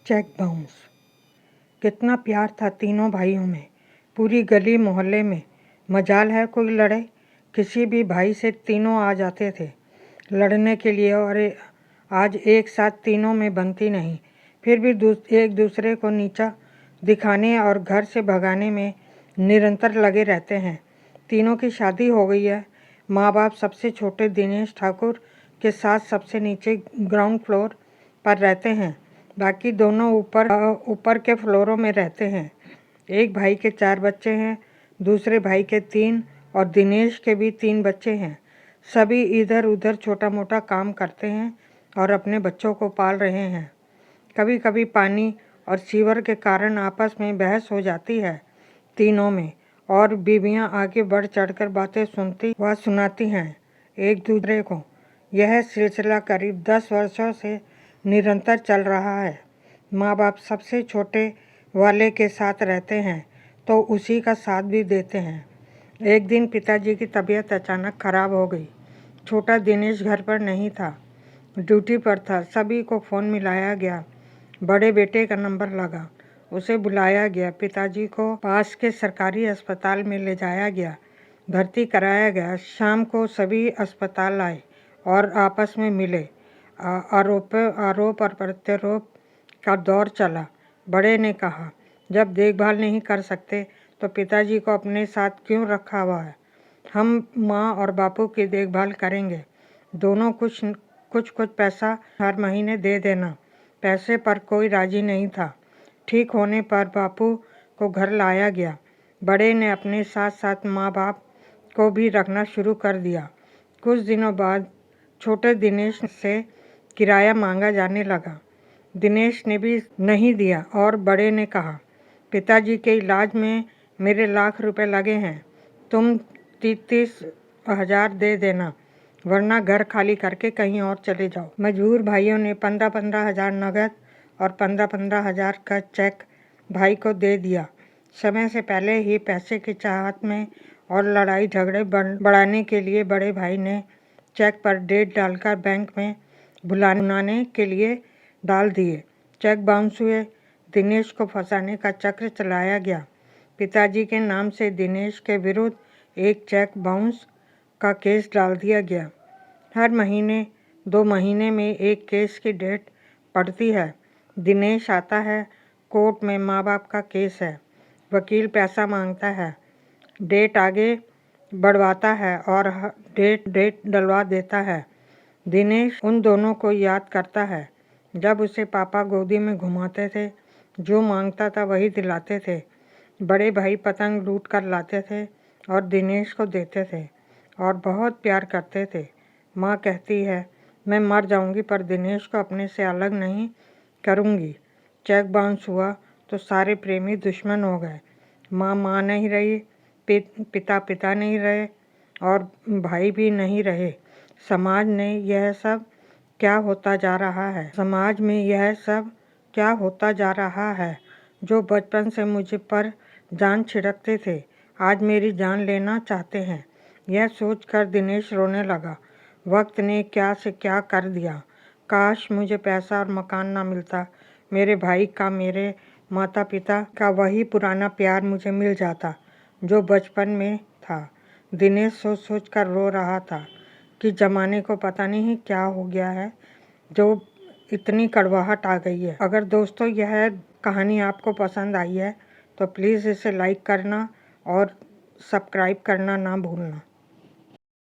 Cheque bounce. कितना प्यार था तीनों भाइयों में, पूरी गली मोहल्ले में। मजाल है कोई लड़े, किसी भी भाई से तीनों आ जाते थे लड़ने के लिए, और आज एक साथ तीनों में बनती नहीं। फिर भी एक दूसरे को नीचा दिखाने और घर से भगाने में निरंतर लगे रहते हैं। तीनों की शादी हो गई है। माँ बाप सबसे छोटे दिनेश ठाकुर के साथ सबसे नीचे ग्राउंड फ्लोर पर रहते हैं, बाकी दोनों ऊपर के फ्लोरों में रहते हैं। एक भाई के 4 बच्चे हैं, दूसरे भाई के 3 और दिनेश के भी 3 बच्चे हैं। सभी इधर उधर छोटा मोटा काम करते हैं और अपने बच्चों को पाल रहे हैं। कभी कभी पानी और सीवर के कारण आपस में बहस हो जाती है तीनों में, और बीवियां आगे बढ़ चढ़कर बातें सुनती व सुनाती हैं एक दूसरे को। यह सिलसिला करीब 10 वर्षों से निरंतर चल रहा है। माँ बाप सबसे छोटे वाले के साथ रहते हैं तो उसी का साथ भी देते हैं। एक दिन पिताजी की तबीयत अचानक खराब हो गई। छोटा दिनेश घर पर नहीं था, ड्यूटी पर था। सभी को फ़ोन मिलाया गया। बड़े बेटे का नंबर लगा, उसे बुलाया गया। पिताजी को पास के सरकारी अस्पताल में ले जाया गया, भर्ती कराया गया। शाम को सभी अस्पताल आए और आपस में मिले। आरोप और प्रत्यारोप का दौर चला। बड़े ने कहा, जब देखभाल नहीं कर सकते तो पिताजी को अपने साथ क्यों रखा हुआ है? हम माँ और बापू की देखभाल करेंगे। दोनों कुछ पैसा हर महीने दे देना। पैसे पर कोई राजी नहीं था। ठीक होने पर बापू को घर लाया गया। बड़े ने अपने साथ साथ माँ बाप को भी रखना शुरू कर दिया। कुछ दिनों बाद छोटे दिनेश से किराया मांगा जाने लगा। दिनेश ने भी नहीं दिया और बड़े ने कहा, पिताजी के इलाज में मेरे लाख रुपए लगे हैं, तुम 30,000 दे देना, वरना घर खाली करके कहीं और चले जाओ। मजबूर भाइयों ने 15-15 हज़ार नगद और 15-15 हज़ार का चेक भाई को दे दिया। समय से पहले ही पैसे की चाहत में और लड़ाई झगड़े बढ़ाने के लिए बड़े भाई ने चेक पर डेट डालकर बैंक में बुलाने के लिए डाल दिए। चेक बाउंस हुए। दिनेश को फंसाने का चक्र चलाया गया। पिताजी के नाम से दिनेश के विरुद्ध एक चेक बाउंस का केस डाल दिया गया। हर महीने 2 महीने में एक केस की डेट पड़ती है। दिनेश आता है, कोर्ट में माँ बाप का केस है, वकील पैसा मांगता है, डेट आगे बढ़वाता है और डेट डलवा देता है। दिनेश उन दोनों को याद करता है जब उसे पापा गोदी में घुमाते थे, जो मांगता था वही दिलाते थे। बड़े भाई पतंग लूट कर लाते थे और दिनेश को देते थे और बहुत प्यार करते थे। माँ कहती है, मैं मर जाऊंगी पर दिनेश को अपने से अलग नहीं करूंगी। चेक बाउंस हुआ तो सारे प्रेमी दुश्मन हो गए। माँ नहीं रही, पिता नहीं रहे और भाई भी नहीं रहे। समाज में यह सब क्या होता जा रहा है? जो बचपन से मुझ पर जान छिड़कते थे, आज मेरी जान लेना चाहते हैं। यह सोचकर दिनेश रोने लगा। वक्त ने क्या से क्या कर दिया। काश मुझे पैसा और मकान ना मिलता, मेरे भाई का, मेरे माता पिता का वही पुराना प्यार मुझे मिल जाता जो बचपन में था। दिनेश सोच कर रो रहा था कि ज़माने को पता नहीं क्या हो गया है जो इतनी कड़वाहट आ गई है। अगर दोस्तों यह कहानी आपको पसंद आई है तो प्लीज़ इसे लाइक करना और सब्सक्राइब करना ना भूलना।